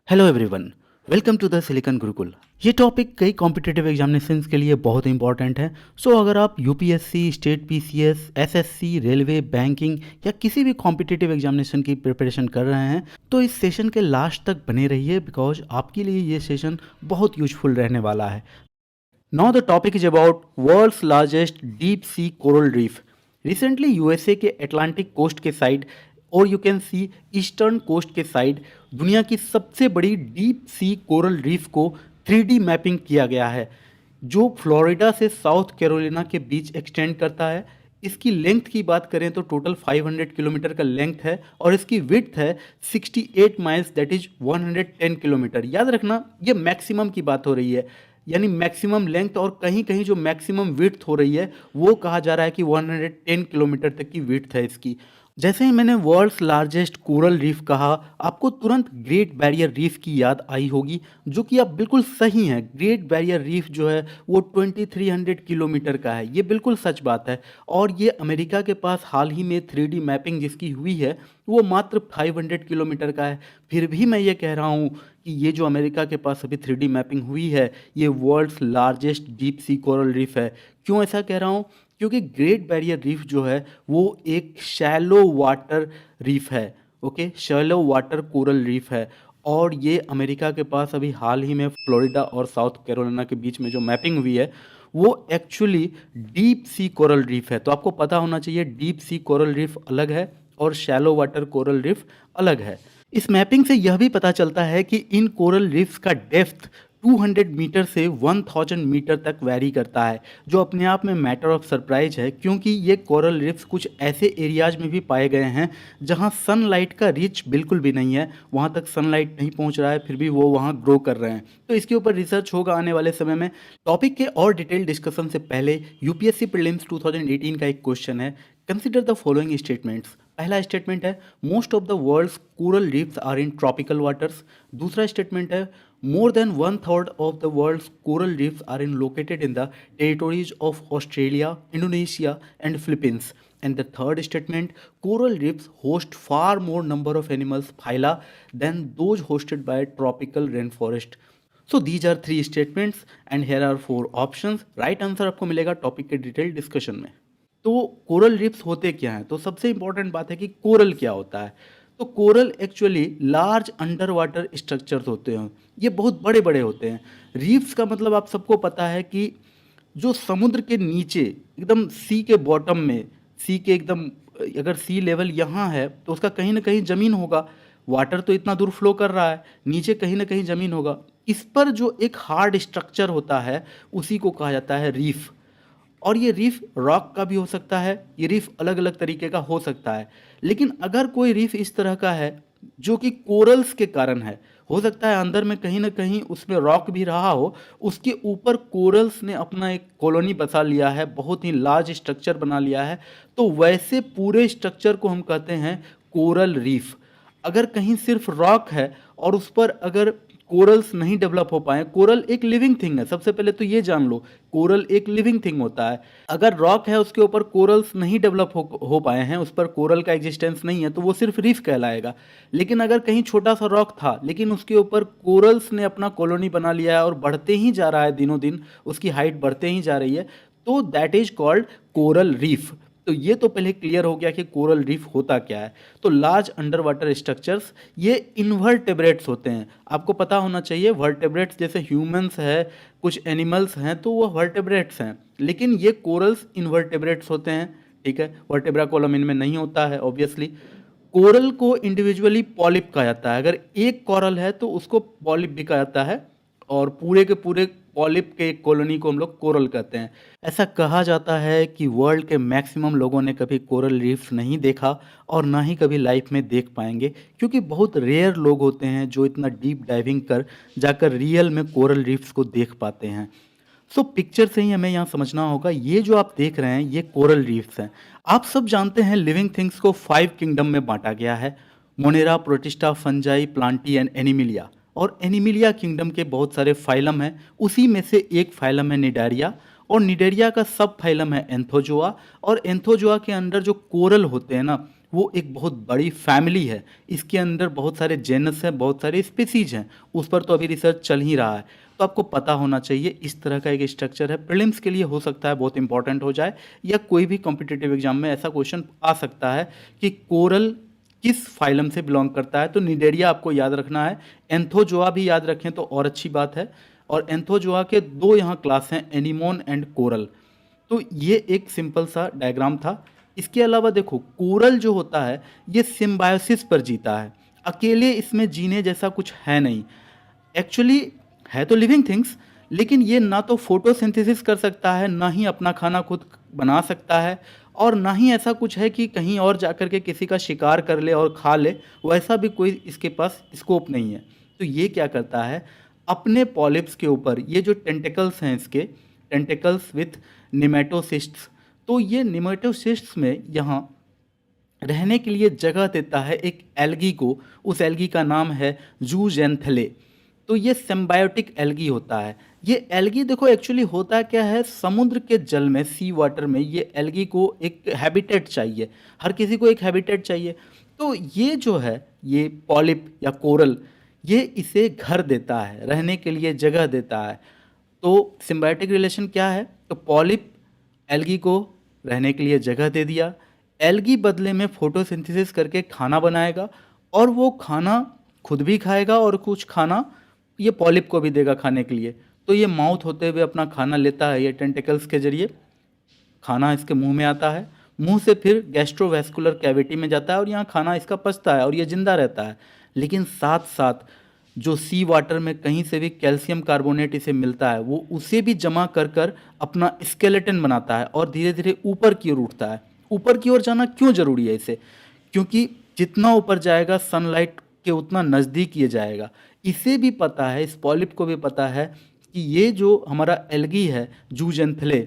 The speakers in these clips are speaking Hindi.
Hello everyone, welcome to the Silicon Gurukul. ये टॉपिक कई कॉम्पिटिटिव एग्जामिनेशंस के लिए बहुत इंपॉर्टेंट है। सो अगर आप UPSC, state PCS, SSC, railway, banking या किसी भी कॉम्पिटिटिव एग्जामिनेशन की प्रिपरेशन कर रहे हैं तो इस सेशन के लास्ट तक बने रहिए, बिकॉज आपके लिए ये सेशन बहुत यूजफुल रहने वाला है। Now the topic is about world's largest deep sea coral reef. Recently USA के अटलांटिक कोस्ट के साइड और you can see eastern coast के साइड दुनिया की सबसे बड़ी डीप सी कोरल रीफ को 3D मैपिंग किया गया है, जो फ्लोरिडा से साउथ कैरोलिना के बीच एक्सटेंड करता है। इसकी लेंथ की बात करें तो टोटल 500 किलोमीटर का लेंथ है और इसकी विड्थ है 68 माइल्स, दैट इज 110 किलोमीटर। याद रखना, ये मैक्सिमम की बात हो रही है, यानी मैक्सिमम लेंथ, और कहीं कहीं जो मैक्सिमम विड्थ हो रही है वो कहा जा रहा है कि 110 किलोमीटर तक की विड्थ है इसकी। जैसे ही मैंने वर्ल्ड्स लार्जेस्ट कोरल रीफ कहा, आपको तुरंत ग्रेट बैरियर रीफ की याद आई होगी, जो कि आप बिल्कुल सही हैं। ग्रेट बैरियर रीफ जो है वो 2300 किलोमीटर का है, ये बिल्कुल सच बात है। और ये अमेरिका के पास हाल ही में 3D मैपिंग जिसकी हुई है वो मात्र 500 किलोमीटर का है। फिर भी मैं ये कह रहा हूँ कि ये जो अमेरिका के पास अभी 3D मैपिंग हुई है ये world's largest deep sea coral reef है। क्यों ऐसा कह रहा हूँ? क्योंकि ग्रेट बैरियर रीफ जो है वो एक शैलो वाटर रीफ है। Okay, shallow water coral reef है। और ये अमेरिका के पास अभी हाल ही में फ्लोरिडा और साउथ कैरोलिना के बीच में जो मैपिंग हुई है वो actually deep sea coral reef है। तो आपको पता होना चाहिए डीप सी कोरल रीफ अलग है और शैलो वाटर कोरल रीफ अलग है। इस मैपिंग से यह भी पता चलता है कि इन कोरल रीफ्स का डेप्थ 200 मीटर से 1000 मीटर तक वैरी करता है, जो अपने आप में मैटर ऑफ सरप्राइज है, क्योंकि ये कोरल रीफ्स कुछ ऐसे एरियाज में भी पाए गए हैं जहां सनलाइट का रीच बिल्कुल भी नहीं है, वहां तक सनलाइट नहीं पहुंच रहा है, फिर भी वो वहां ग्रो कर रहे हैं। तो इसके ऊपर रिसर्च होगा आने वाले समय में। टॉपिक के और डिटेल डिस्कशन से पहले यूपीएससी प्रीलिम्स 2018 का एक क्वेश्चन है। Consider the following statements. पहला स्टेटमेंट है most of the world's coral reefs are in tropical waters. दूसरा स्टेटमेंट है more than one third of the world's coral reefs are located in the territories of Australia, Indonesia, and Philippines. And the third statement, coral reefs host far more number of animals phyla than those hosted by tropical rainforest. So these are three statements and here are four options. Right answer आपको मिलेगा टॉपिक के डिटेल डिस्कशन में। तो कोरल रीफ्स होते क्या हैं? तो सबसे इंपॉर्टेंट बात है कि कोरल क्या होता है। तो coral actually large under water structures होते हैं, ये बहुत बड़े बड़े होते हैं। रीफ्स का मतलब आप सबको पता है कि जो समुद्र के नीचे एकदम सी के बॉटम में, सी के एकदम, अगर सी लेवल यहाँ है तो उसका कहीं ना कहीं ज़मीन होगा। वाटर तो इतना दूर फ्लो कर रहा है, नीचे कहीं ना कहीं ज़मीन होगा। इस पर जो एक हार्ड स्ट्रक्चर होता है उसी को कहा जाता है रीफ। और ये रीफ रॉक का भी हो सकता है, ये रीफ अलग अलग तरीके का हो सकता है। लेकिन अगर कोई रीफ इस तरह का है जो कि कोरल्स के कारण है, हो सकता है अंदर में कहीं ना कहीं उसमें रॉक भी रहा हो, उसके ऊपर कोरल्स ने अपना एक कॉलोनी बसा लिया है, बहुत ही लार्ज स्ट्रक्चर बना लिया है, तो वैसे पूरे स्ट्रक्चर को हम कहते हैं कोरल रीफ। अगर कहीं सिर्फ रॉक है और उस पर अगर कोरल्स नहीं डेवलप हो पाए, कोरल एक लिविंग थिंग है, सबसे पहले तो ये जान लो, कोरल एक लिविंग थिंग होता है। अगर रॉक है उसके ऊपर कोरल्स नहीं डेवलप हो पाए हैं, उस पर कोरल का एग्जिस्टेंस नहीं है, तो वो सिर्फ रीफ कहलाएगा। लेकिन अगर कहीं छोटा सा रॉक था लेकिन उसके ऊपर कोरल्स ने अपना कॉलोनी बना लिया है और बढ़ते ही जा रहा है, दिनों दिन उसकी हाइट बढ़ते ही जा रही है, तो that is called coral reef. तो ये तो पहले क्लियर हो गया कि कोरल रीफ होता क्या है। तो लार्ज अंडर वाटर स्ट्रक्चर्स ये इनवर्टेब्रेट्स होते हैं। आपको पता होना चाहिए वर्टेब्रेट्स जैसे ह्यूमंस है, कुछ एनिमल्स हैं, तो वो वर्टेब्रेट्स हैं, लेकिन ये कोरल्स इनवर्टेब्रेट्स होते हैं। ठीक है, वर्टेब्रा कॉलम इनमें नहीं होता है ऑब्वियसली। कोरल को इंडिविजुअली पॉलिप कहा जाता है। अगर एक कोरल है तो उसको पॉलिप भी कहा जाता है, और पूरे के पूरे पॉलिप के एक कॉलोनी को हम लोग कोरल कहते हैं। ऐसा कहा जाता है कि वर्ल्ड के मैक्सिमम लोगों ने कभी कोरल रीफ्स नहीं देखा और ना ही कभी लाइफ में देख पाएंगे, क्योंकि बहुत रेयर लोग होते हैं जो इतना डीप डाइविंग कर जाकर रियल में कोरल रीफ्स को देख पाते हैं। सो पिक्चर से ही हमें यहाँ समझना होगा, ये जो आप देख रहे हैं ये कोरल रीफ्स हैं। आप सब जानते हैं लिविंग थिंग्स को 5 किंगडम में बांटा गया है, Monera, protista, fungi, Plantae and Animalia. और एनिमिलिया किंगडम के बहुत सारे फाइलम हैं, उसी में से एक फाइलम है निडारिया, और निडेरिया का सब फाइलम है एंथोजोआ। और एंथोजोआ के अंदर जो कोरल होते हैं ना, वो एक बहुत बड़ी फैमिली है। इसके अंदर बहुत सारे जेनस हैं, बहुत सारे स्पीसीज हैं। उस पर तो अभी रिसर्च चल ही रहा है। तो आपको पता होना चाहिए इस तरह का एक स्ट्रक्चर है। प्रीलिम्स के लिए हो सकता है बहुत इंपॉर्टेंट हो जाए, या कोई भी कॉम्पिटिटिव एग्जाम में ऐसा क्वेश्चन आ सकता है कि कोरल किस फाइलम से बिलोंग करता है। तो निडेरिया आपको याद रखना है। एंथोजोआ भी याद रखें तो और अच्छी बात है। और एंथोजोआ के दो यहाँ क्लास हैं, एनीमोन एंड कोरल। तो ये एक सिंपल सा डायग्राम था। इसके अलावा देखो, कोरल जो होता है ये सिम्बायोसिस पर जीता है। अकेले इसमें जीने जैसा कुछ है नहीं। एक्चुअली है तो लिविंग थिंग्स, लेकिन ये ना तो फोटोसिंथेसिस कर सकता है, ना ही अपना खाना खुद बना सकता है, और ना ही ऐसा कुछ है कि कहीं और जाकर के किसी का शिकार कर ले और खा ले। वैसा भी कोई इसके पास स्कोप नहीं है। तो ये क्या करता है, अपने पॉलिप्स के ऊपर ये जो टेंटिकल्स हैं इसके, टेंटिकल्स विथ निमेटोसिस्ट्स, तो ये निमेटोसिस्ट्स में यहाँ रहने के लिए जगह देता है एक एल्गी को। उस एल्गी का नाम है जूजेंथले। तो ये सिम्बायोटिक एल्गी होता है। ये एल्गी देखो एक्चुअली होता क्या है, समुद्र के जल में, सी वाटर में, ये एल्गी को एक हैबिटेट चाहिए। हर किसी को एक हैबिटेट चाहिए। तो ये जो है, ये पॉलिप या कोरल, ये इसे घर देता है, रहने के लिए जगह देता है। तो सिम्बायोटिक रिलेशन क्या है, तो पॉलिप एल्गी को रहने के लिए जगह दे दिया, एल्गी बदले में फोटोसिंथेसिस करके खाना बनाएगा, और वो खाना खुद भी खाएगा और कुछ खाना ये पॉलिप को भी देगा खाने के लिए। तो ये माउथ होते हुए अपना खाना लेता है, ये टेंटिकल्स के जरिए खाना इसके मुंह में आता है, मुंह से फिर गैस्ट्रोवैस्कुलर कैविटी में जाता है और यहाँ खाना इसका पचता है और ये जिंदा रहता है। लेकिन साथ साथ जो सी वाटर में कहीं से भी कैल्शियम कार्बोनेट इसे मिलता है, वो उसे भी जमा कर कर अपना स्केलेटन बनाता है और धीरे धीरे ऊपर की ओर उठता है। ऊपर की ओर जाना क्यों जरूरी है इसे, क्योंकि जितना ऊपर जाएगा सनलाइट के उतना नज़दीक ये जाएगा। इसे भी पता है, इस पॉलिप को भी पता है कि ये जो हमारा एल्गी है जूजेंथले,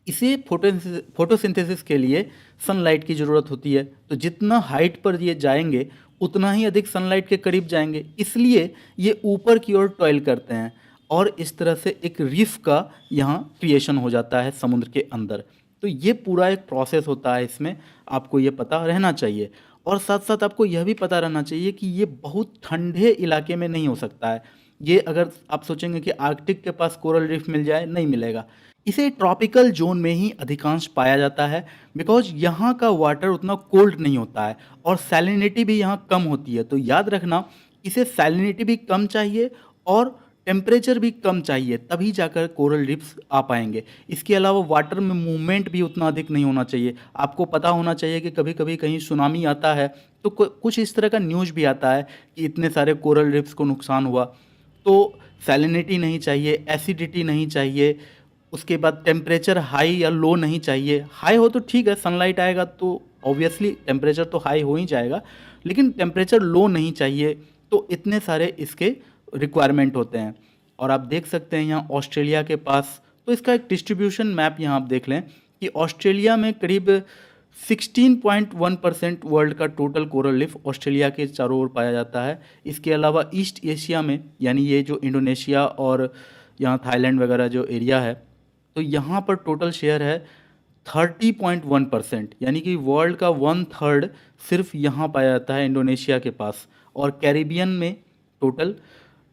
इसे फोटोसिंथेसिस के लिए सनलाइट की ज़रूरत होती है। तो जितना हाइट पर ये जाएंगे उतना ही अधिक सनलाइट के करीब जाएंगे, इसलिए ये ऊपर की ओर टॉयल करते हैं, और इस तरह से एक रीफ का यहाँ क्रिएशन हो जाता है समुद्र के अंदर। तो ये पूरा एक प्रोसेस होता है, इसमें आपको ये पता रहना चाहिए। और साथ साथ आपको यह भी पता रहना चाहिए कि ये बहुत ठंडे इलाके में नहीं हो सकता है। ये अगर आप सोचेंगे कि आर्कटिक के पास कोरल रीफ मिल जाए, नहीं मिलेगा। इसे ट्रॉपिकल जोन में ही अधिकांश पाया जाता है, बिकॉज यहाँ का वाटर उतना कोल्ड नहीं होता है और सैलिनिटी भी यहाँ कम होती है। तो याद रखना, इसे सैलिनिटी भी कम चाहिए और टेम्परेचर भी कम चाहिए, तभी जाकर कोरल रीफ्स आ पाएंगे। इसके अलावा वाटर में मूवमेंट भी उतना अधिक नहीं होना चाहिए। आपको पता होना चाहिए कि कभी कभी कहीं सुनामी आता है तो कुछ इस तरह का न्यूज़ भी आता है कि इतने सारे कोरल रीफ्स को नुकसान हुआ। तो सैलिनिटी नहीं चाहिए, एसिडिटी नहीं चाहिए, उसके बाद टेम्परेचर हाई या लो नहीं चाहिए। हाई हो तो ठीक है, सनलाइट आएगा तो ऑब्वियसली टेम्परेचर तो हाई हो ही जाएगा, लेकिन टेम्परेचर लो नहीं चाहिए। तो इतने सारे इसके रिक्वायरमेंट होते हैं। और आप देख सकते हैं यहाँ ऑस्ट्रेलिया के पास, तो इसका एक डिस्ट्रीब्यूशन मैप यहाँ आप देख लें कि ऑस्ट्रेलिया में करीब 16.1% वर्ल्ड का टोटल कोरल रीफ ऑस्ट्रेलिया के चारों ओर पाया जाता है। इसके अलावा ईस्ट एशिया में, यानी ये जो इंडोनेशिया और यहाँ थाईलैंड वगैरह जो एरिया है, तो यहाँ पर टोटल शेयर है 30.1%, यानी कि वर्ल्ड का 1/3 सिर्फ यहाँ पाया जाता है इंडोनेशिया के पास। और कैरिबियन में टोटल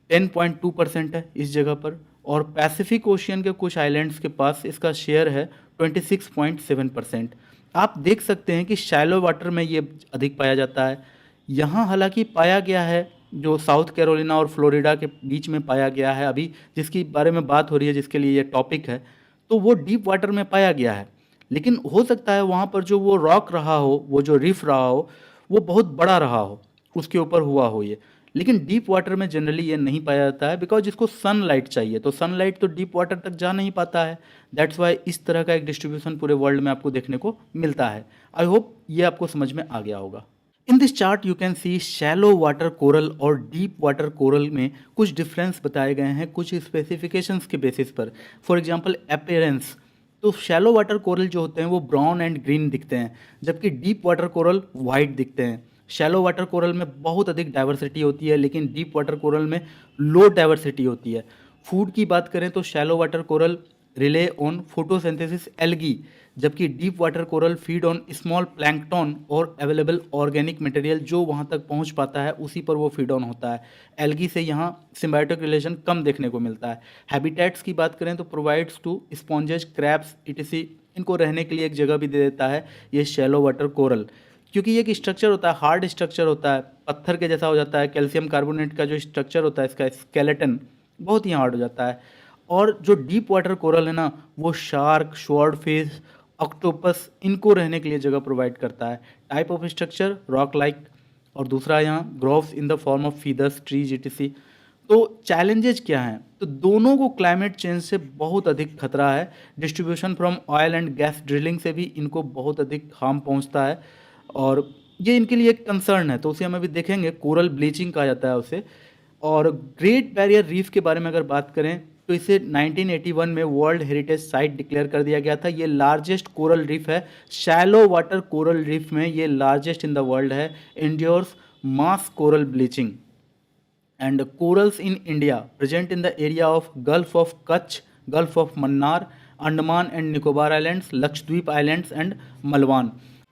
10.2% है इस जगह पर, और पैसिफिक ओशियन के कुछ आइलैंड्स के पास इसका शेयर है 26.7%। आप देख सकते हैं कि शैलो वाटर में ये अधिक पाया जाता है। यहाँ हालांकि पाया गया है, जो साउथ कैरोलिना और फ्लोरिडा के बीच में पाया गया है अभी, जिसकी बारे में बात हो रही है, जिसके लिए ये टॉपिक है, तो वो डीप वाटर में पाया गया है। लेकिन हो सकता है वहाँ पर जो वो रॉक रहा हो, वो जो रीफ रहा हो, वो बहुत बड़ा रहा हो, उसके ऊपर हुआ हो ये। लेकिन डीप वाटर में जनरली ये नहीं पाया जाता है, बिकॉज इसको सनलाइट चाहिए, तो सनलाइट तो डीप वाटर तक जा नहीं पाता है। दैट्स वाई इस तरह का एक डिस्ट्रीब्यूशन पूरे वर्ल्ड में आपको देखने को मिलता है। आई होप ये आपको समझ में आ गया होगा। In this chart you can C shallow water coral और डीप वाटर कोरल में कुछ डिफरेंस बताए गए हैं कुछ स्पेसिफिकेशंस के बेसिस पर। फॉर एग्जांपल अपीयरेंस, तो शैलो वाटर कोरल जो होते हैं वो ब्राउन एंड ग्रीन दिखते हैं, जबकि डीप वाटर कोरल वाइट दिखते हैं। शैलो वाटर कोरल में बहुत अधिक डाइवर्सिटी होती है, लेकिन डीप वाटर कोरल में लो डाइवर्सिटी होती है। फूड की बात करें तो shallow water coral rely on photosynthesis algae, जबकि deep water coral feed on small plankton और अवेलेबल ऑर्गेनिक मटेरियल जो वहाँ तक पहुँच पाता है उसी पर वो फीड ऑन होता है। एल्गी से यहाँ सिम्बायोटिक रिलेशन कम देखने को मिलता है। हैबिटेट्स की बात करें तो प्रोवाइड्स टू स्पॉन्जेज, क्रैब्स इटीसी, इनको रहने के लिए एक जगह भी दे देता है ये शैलो वाटर कोरल, क्योंकि ये एक स्ट्रक्चर होता है, हार्ड स्ट्रक्चर होता है, पत्थर के जैसा हो जाता है। कैल्शियम कार्बोनेट का जो स्ट्रक्चर होता है इसका स्केलेटन बहुत ही हार्ड हो जाता है। और जो डीप वाटर कोरल है ना वो शार्क, स्वॉर्ड फिश, ऑक्टोपस, इनको रहने के लिए जगह प्रोवाइड करता है। Type of structure rock like, और दूसरा यहाँ groves in the form of feathers, trees etc.. तो चैलेंजेस क्या हैं? तो दोनों को क्लाइमेट चेंज से बहुत अधिक खतरा है। Distribution from oil and gas drilling से भी इनको बहुत अधिक हार्म पहुंचता है और ये इनके लिए एक कंसर्न है, तो उसे हम अभी देखेंगे। कोरल ब्लीचिंग कहा जाता है उसे। और ग्रेट बैरियर रीफ के बारे में अगर बात करें तो इसे 1981 में वर्ल्ड हेरिटेज साइट डिक्लेयर कर दिया गया था। ये लार्जेस्ट कोरल रीफ है, शैलो वाटर कोरल रीफ में ये लार्जेस्ट इन द वर्ल्ड है। Endures mass coral bleaching and corals in India present in the area of Gulf of Kutch, Gulf of Mannar, Andaman and Nicobar Islands, Lakshadweep Islands and Malwan।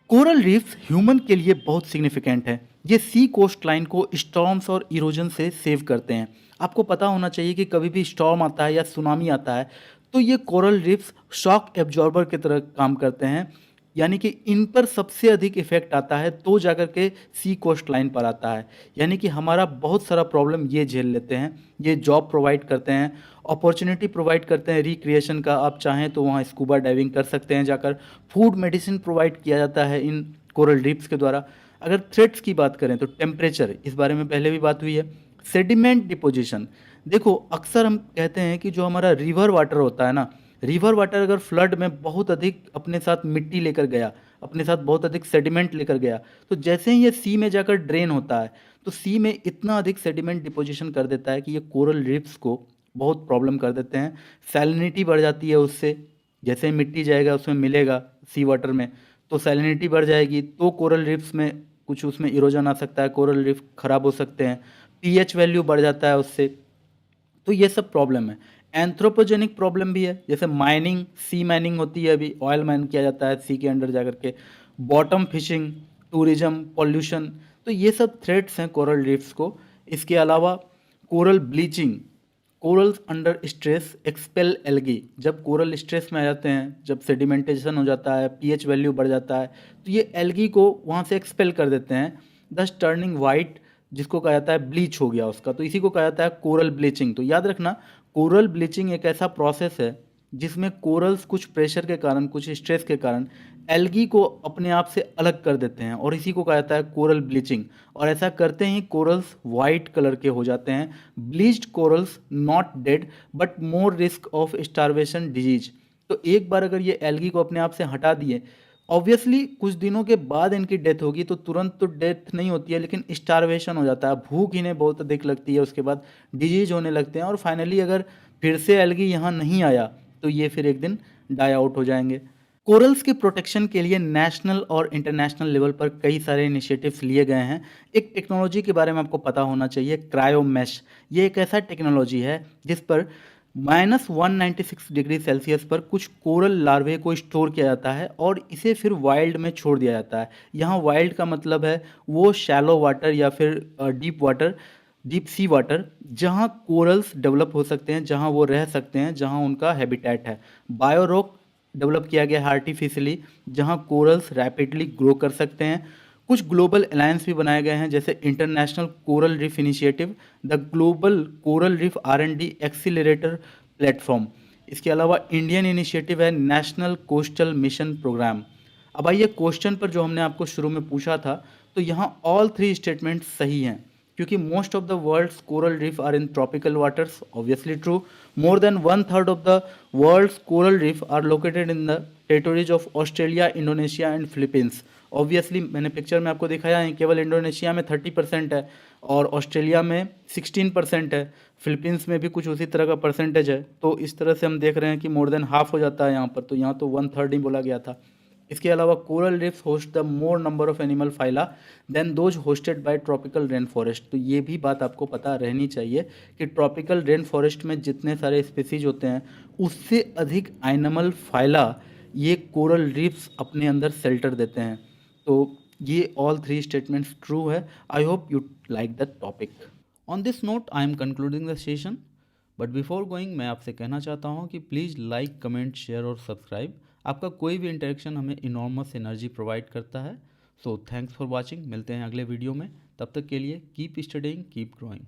Coral reefs human के लिए बहुत सिग्निफिकेंट है। ये सी कोस्ट लाइन को स्टॉर्म्स और इरोजन से सेव करते हैं। आपको पता होना चाहिए कि कभी भी स्टॉर्म आता है या सुनामी आता है तो ये कोरल रीफ्स शॉक एब्जॉर्बर की तरह काम करते हैं, यानी कि इन पर सबसे अधिक इफेक्ट आता है तो जाकर के सी कोस्ट लाइन पर आता है। यानी कि हमारा बहुत सारा प्रॉब्लम ये झेल लेते हैं। ये जॉब प्रोवाइड करते हैं, अपॉर्चुनिटी प्रोवाइड करते हैं रिक्रिएशन का। आप चाहें तो वहाँ स्कूबा डाइविंग कर सकते हैं जाकर। फूड मेडिसिन प्रोवाइड किया जाता है इन कोरल रीफ्स के द्वारा। अगर थ्रेट्स की बात करें तो टेम्परेचर, इस बारे में पहले भी बात हुई है। सेडिमेंट डिपोजिशन, देखो अक्सर हम कहते हैं कि जो हमारा रिवर वाटर होता है ना, रिवर वाटर अगर फ्लड में बहुत अधिक अपने साथ मिट्टी लेकर गया, अपने साथ बहुत अधिक सेडिमेंट लेकर गया, तो जैसे ही ये सी में जाकर ड्रेन होता है तो सी में इतना अधिक सेडिमेंट डिपोजिशन कर देता है कि ये कोरल रीफ्स को बहुत प्रॉब्लम कर देते हैं। सैलिनिटी बढ़ जाती है उससे, जैसे ही मिट्टी जाएगा उसमें मिलेगा सी वाटर में तो सैलिनिटी बढ़ जाएगी, तो कोरल रीफ्स में कुछ उसमें इरोजन आ सकता है, कोरल रीफ खराब हो सकते हैं। पीएच वैल्यू बढ़ जाता है उससे। तो ये सब प्रॉब्लम है। एंथ्रोपोजेनिक प्रॉब्लम भी है, जैसे माइनिंग, सी माइनिंग होती है, अभी ऑयल माइन किया जाता है सी के अंडर जाकर के। बॉटम फिशिंग, टूरिज्म, पॉल्यूशन, तो ये सब थ्रेट्स हैं कोरल रीफ्स को। इसके अलावा coral bleaching, corals under stress expel algae, जब कोरल स्ट्रेस में आ जाते हैं, जब सेडिमेंटेशन हो जाता है, पीएच वैल्यू बढ़ जाता है, तो ये एल्गी को वहाँ से एक्सपेल कर देते हैं, दस टर्निंग वाइट, जिसको कहा जाता है ब्लीच हो गया उसका, तो इसी को कहा जाता है कोरल ब्लीचिंग। तो याद रखना, कोरल ब्लीचिंग एक ऐसा प्रोसेस है जिसमें कोरल्स कुछ प्रेशर के कारण, कुछ स्ट्रेस के कारण एल्गी को अपने आप से अलग कर देते हैं और इसी को कहा जाता है कोरल ब्लीचिंग। और ऐसा करते ही कोरल्स वाइट कलर के हो जाते हैं। Bleached corals not dead but more risk of starvation disease. तो एक बार अगर ये एल्गी को अपने आप से हटा दिए, ऑब्वियसली कुछ दिनों के बाद इनकी डेथ होगी, तो तुरंत तो डेथ नहीं होती है लेकिन स्टारवेशन हो जाता है, भूख इन्हें बहुत अधिक लगती है, उसके बाद डिजीज होने लगते हैं और फाइनली अगर फिर से एल्गी यहाँ नहीं आया तो ये फिर एक दिन डाई आउट हो जाएंगे। कोरल्स के प्रोटेक्शन के लिए नेशनल और इंटरनेशनल लेवल पर कई सारे इनिशिएटिव्स लिए गए हैं। एक टेक्नोलॉजी के बारे में आपको पता होना चाहिए, क्रायोमेश। ये एक ऐसा टेक्नोलॉजी है जिस पर -196 डिग्री सेल्सियस पर कुछ कोरल लार्वे को स्टोर किया जाता है और इसे फिर वाइल्ड में छोड़ दिया जाता है। यहाँ वाइल्ड का मतलब है वो शैलो वाटर या फिर deep water, deep sea water, जहाँ कोरल्स डेवलप हो सकते हैं, जहाँ वो रह सकते हैं, जहाँ उनका हैबिटेट है। बायोरॉक डेवलप किया गया है आर्टिफिशियली, जहाँ कोरल्स रैपिडली ग्रो कर सकते हैं। कुछ ग्लोबल अलायंस भी बनाए गए हैं, जैसे international coral reef initiative, the global coral reef R&D accelerator platform. इसके अलावा इंडियन इनिशिएटिव है नेशनल कोस्टल मिशन प्रोग्राम। अब आइए क्वेश्चन पर, जो हमने आपको शुरू में पूछा था, तो यहाँ ऑल थ्री स्टेटमेंट सही हैं, क्योंकि most of the world's coral reef are in tropical waters, obviously true. More than 1/3 of the world's coral reef are located in the territories of Australia, Indonesia and Philippines. Obviously मैंने पिक्चर में आपको दिखाया है, केवल इंडोनेशिया में 30% है और ऑस्ट्रेलिया में 16% है, फिलीपींस में भी कुछ उसी तरह का परसेंटेज है। तो इस तरह से हम देख रहे हैं कि मोर देन हाफ हो जाता है यहाँ पर, तो यहाँ तो 1/3 ही बोला गया था। इसके अलावा coral reefs host the more number of animal phyla than those hosted by tropical rain forest. तो ये भी बात आपको पता रहनी चाहिए कि ट्रॉपिकल रेन फॉरेस्ट में जितने सारे स्पीसीज होते हैं उससे अधिक एनिमल फाइला ये कोरल रीफ्स अपने अंदर शेल्टर देते हैं। तो ये ऑल थ्री स्टेटमेंट्स ट्रू है। I hope you like that topic. On this note I am concluding the session, but before going मैं आपसे कहना चाहता हूँ कि प्लीज़ लाइक, कमेंट, शेयर और सब्सक्राइब। आपका कोई भी इंटरेक्शन हमें इनॉर्मस एनर्जी प्रोवाइड करता है। So thanks for watching. मिलते हैं अगले वीडियो में। तब तक के लिए कीप स्टडिंग, कीप ग्रोइंग।